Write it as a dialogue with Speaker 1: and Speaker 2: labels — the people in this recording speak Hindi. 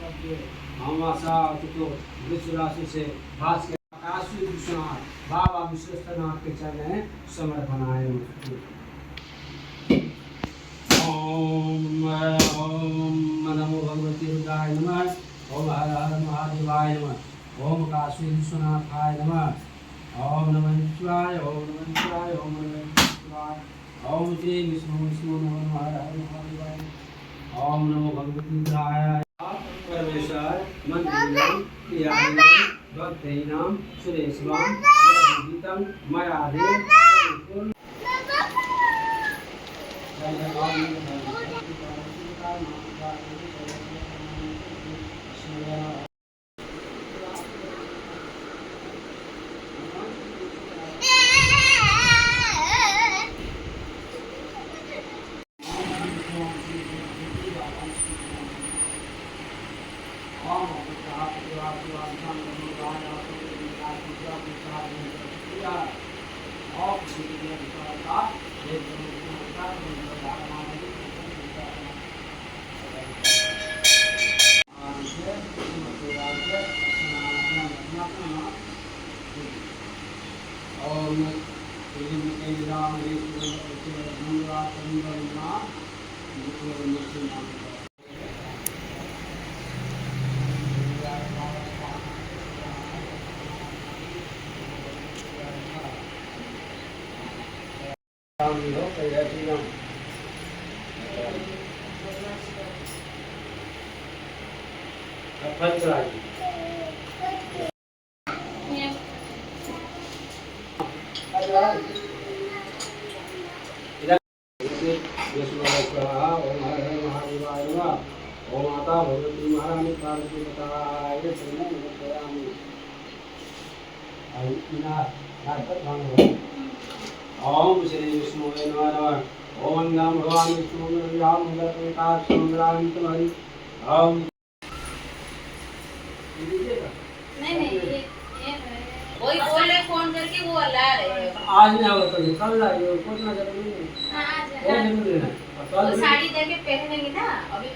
Speaker 1: अमावस्या तो वृक्ष राशि से भास के आकाशीय विश्वनाथ बाबा विश्वनाथ के चरण समर्पणाय ओम ओम नमो भगवती रुद्राय नमः। ओम हर हर महादेवाय नमः। ओम काशी विश्वनाथाय नमः। ओम नमः शिवाय ओम नमः शिवाय ओम नमः शिवाय। ओम श्री विष्णु विष्णु नमः हर हर महादेवाय। ओम नमो भगवती रुद्राय परमेश्वर मंत्रिणां क्रियाणां भक्तानां सुरेशवां गीतं मयादे ओम माता भगवती महारानी पार्वती बताय ओम श्री विष्णु नमः। ओम नमः भगवान विष्णु राम मंगल संग्राम तुम्हारी। ओम
Speaker 2: नहीं वही बोले फोन करके वो ला रहे
Speaker 1: आज नहीं होगा तो कल लाइए कुछ ना जरूरी नहीं।
Speaker 2: हाँ
Speaker 1: जरूरी है
Speaker 2: वो साड़ी देके पहनेंगे ना अभी